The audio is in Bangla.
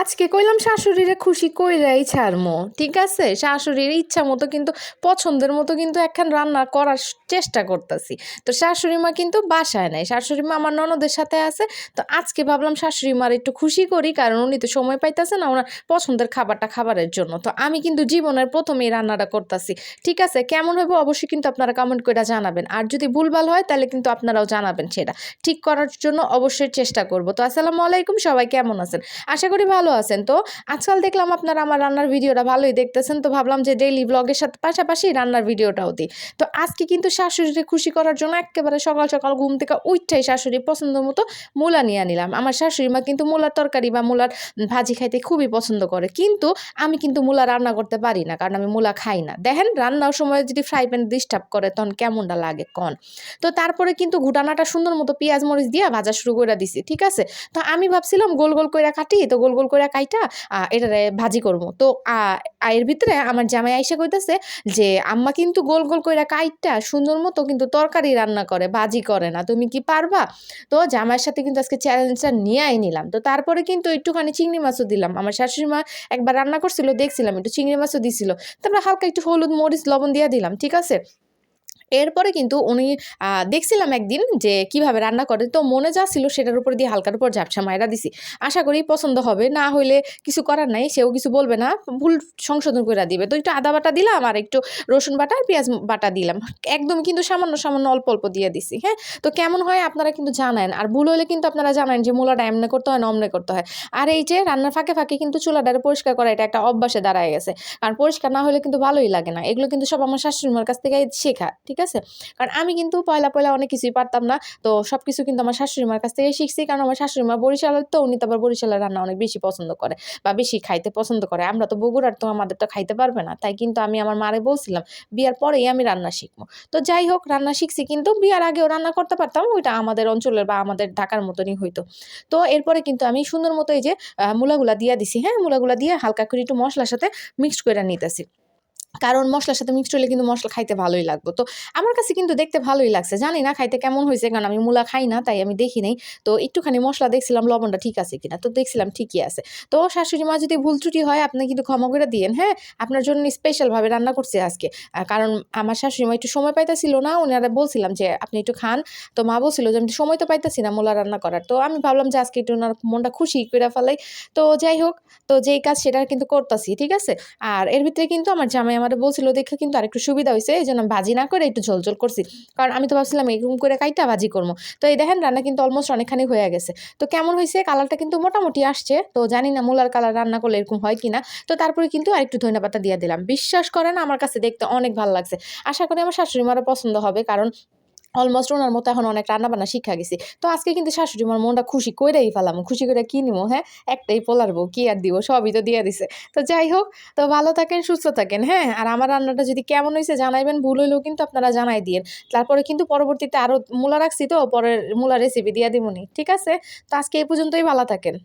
আজকে কইলাম শাশুড়িরে খুশি কইরাই ছাড়মু, ঠিক আছে? শাশুড়ির ইচ্ছা মতো কিন্তু পছন্দের মতো কিন্তু একখান রান্না করার চেষ্টা করতেছি। তো শাশুড়ি মা কিন্তু বাসায় নাই, শাশুড়ি মা আমার ননদের সাথে আছে। তো আজকে ভাবলাম শাশুড়ি মার একটু খুশি করি, কারণ উনি তো সময় পাইতেছে না ওনার পছন্দের খাবারটা খাবারের জন্য। তো আমি কিন্তু জীবনের প্রথমেই রান্নাটা করতেছি, ঠিক আছে? কেমন হইব অবশ্যই কিন্তু আপনারা কমেন্ট করে জানাবেন, আর যদি ভুলভাল হয় তাহলে কিন্তু আপনারাও জানাবেন, সেটা ঠিক করার জন্য অবশ্যই চেষ্টা করব। তো আসসালামু আলাইকুম, সবাই কেমন আছেন? আশা করি ভালো আছেন। তো আজকাল দেখলাম আপনারা আমার রান্নার ভিডিওটা ভালোই দেখতেছেন, তো ভাবলাম যে ডেইলি ব্লগের সাথে পাশাপাশি রান্নার ভিডিওটাও দিই। তো আজকে কিন্তু শাশুড়িকে খুশি করার জন্য একেবারে সকাল সকাল ঘুম থেকে উঠতেই শাশুড়ি পছন্দ মতো মূলা নিয়ে নিলাম। আমার শাশুড়ি মা কিন্তু মূলার তরকারি বা মূলার ভাজি খাইতে খুবই পছন্দ করে, কিন্তু আমি কিন্তু মূলা রান্না করতে পারি না, কারণ আমি মূলা খাই না। দেখেন রান্নার সময় যদি ফ্রাই প্যান ডিস্টার্ব করে তখন কেমনটা লাগে কন। তো তারপরে কিন্তু ঘুটানাটা সুন্দর মতো পেঁয়াজ মরিচ দিয়ে ভাজা শুরু করে দিছি, ঠিক আছে? তো আমি ভাবছিলাম গোল গোল কইরা কাটি, তো গোল গোল কইরা কাইটা এটারে ভাজি করবো। তো এর ভিতরে আমার জামাই আইসা কইতাছে যে আম্মা কিন্তু গোল গোল কইরা কাইটা সুন্দর মতো কিন্তু তরকারি রান্না করে, ভাজি করে না, তুমি কি পারবা? তো জামাইয়ের সাথে কিন্তু আজকে চ্যালেঞ্জটা নিয়েই নিলাম। তো তারপরে কিন্তু একটুখানি চিংড়ি মাছও দিলাম। আমার শাশুড়ি মা একবার রান্না করছিল, দেখছিলাম একটু চিংড়ি মাছও দিছিল। তারপরে হালকা একটু হলুদ মরিচ লবণ দিয়ে দিলাম, ঠিক আছে? এরপরে কিন্তু উনি দেখছিলাম একদিন যে কিভাবে রান্না করে, তো মনে যা ছিল সেটার উপর দিয়ে হালকার উপর ঝাপসা মাইরা দিছি। আশা করি পছন্দ হবে, না হইলে কিছু করার নাই, সেও কিছু বলবে না, ভুল সংশোধন করে দিবে। তো একটু আদা বাটা দিলাম আর একটু রসুন বাটা আর পেঁয়াজ বাটা দিলাম, একদম কিন্তু সামান্য সামান্য অল্প অল্প দিয়ে দিছি। হ্যাঁ, তো কেমন হয় আপনারা কিন্তু জানেন, আর ভুল হলে কিন্তু আপনারা জানেন যে মূলাটা এমনি করতে হয় না অমনে করতে হয়। আর এই যে রান্নার ফাঁকে ফাঁকে কিন্তু চুলাটারে পরিষ্কার করা এটা একটা অভ্যাসে দাঁড়ায় গেছে, কারণ পরিষ্কার না হলে কিন্তু ভালোই লাগে না। এগুলো কিন্তু সব আমার শাশুড়িমার কাছ থেকে শেখা, ঠিক আছে? কারণ আমি কিন্তু পয়লা পয়লা অনেক কিছুই পারতাম না। তো সবকিছু কিন্তু আমার শাশুড়ি মার কাছ থেকে শিখছি, কারণ আমার শাশুড়ি মা বরিশালের, তো উনি তো আবার বরিশালের রান্না অনেক বেশি পছন্দ করে বা বেশি খাইতে পছন্দ করে। আমরা তো বগুড়ার, তো আমাদের তো খাইতে পারবে না, তাই কিন্তু আমি আমার মারে বলছিলাম বিয়ার পরেই আমি রান্না শিখবো। তো যাই হোক, রান্না শিখছি, কিন্তু বিয়ার আগেও রান্না করতে পারতাম, ওইটা আমাদের অঞ্চলের বা আমাদের ঢাকার মতনই হইতো। তো এরপরে কিন্তু আমি সুন্দর মতো এই যে মূলাগুলা দিয়া দিছি। হ্যাঁ, মূলাগুলা দিয়ে হালকা করে একটু মশলার সাথে মিক্সড করে নিতেছি, কারণ মসলার সাথে মিক্সড হলে কিন্তু মসলা খাইতে ভালোই লাগবে। তো আমার কাছে কিন্তু দেখতে ভালোই লাগছে, জানি না খাইতে কেমন হয়েছে, কারণ আমি মূলা খাই না, তাই আমি দেখি নাই। তো একটুখানি মশলা দেখছিলাম লবণটা ঠিক আছে কিনা, তো দেখছিলাম ঠিকই আছে। তো শাশুড়ি মা যদি ভুল ত্রুটি হয় আপনি কিন্তু ক্ষমা করে দিয়েন। হ্যাঁ, আপনার জন্য স্পেশালভাবে রান্না করছি আজকে। কারণ আমার শাশুড়ি মা একটু সময় পাইতেছিল না, ওনারা বলছিলাম যে আপনি একটু খান। তো মা বলছিল যে আমি সময় তো পাইতেছি না মূলা রান্না করার, তো আমি ভাবলাম যে আজকে একটু ওনার মনটা খুশি করে ফেলাই। তো যাই হোক, তো যেই কাজ সেটা কিন্তু করতেছি, ঠিক আছে? আর এর ভিতরে কিন্তু আমার জামাই আমারে বলছিল দেখে কিন্তু আরেকটু সুবিধা হইছে, এইজন্য ভাজি না করে একটু ঝোল ঝোল করছি। কারণ আমি তো ভাবছিলাম এরকম করে কাইটা ভাজি করবো। তো এই দেখেন রান্না কিন্তু অলমোস্ট অনেকখানি হয়ে গেছে। তো কেমন হইছে, কালারটা কিন্তু মোটামুটি আসছে। তো জানি না মূলার কালার রান্না করলে এরকম হয় কিনা। তো তারপরে কিন্তু আরেকটু ধনিয়াপাতা দিয়ে দিলাম। বিশ্বাস করেন আমার কাছে দেখতে অনেক ভালো লাগছে। আশা করি আমার শাশুড়ি মারও পছন্দ হবে, কারণ অলমোস্ট ওনার মতো এখন অনেক রান্না-বান্না শিক্ষা গেছি। তো আজকে কিন্তু শাশুড়ি মার মনটা খুশি কইরাই ফেলাম। খুশি কইরা কি নিমু, হ্যাঁ? একটাই পোলার বউ, কি আর দিব? সবই তো দিয়া দিছে। তো যাই হোক, তো ভালো থাকেন, সুস্থ থাকেন, হ্যাঁ? আর আমার রান্নাটা যদি কেমন হইছে জানাইবেন, ভুল হইলেও কিন্তু আপনারা জানাই দিয়েন। তারপরে কিন্তু পরবর্তীতে আরো মূলা রাখছি, তো পরের মূলা রেসিপি দিয়া দিমুনি। ঠিক আছে? তো আজকে এই পর্যন্তই, ভালো থাকেন।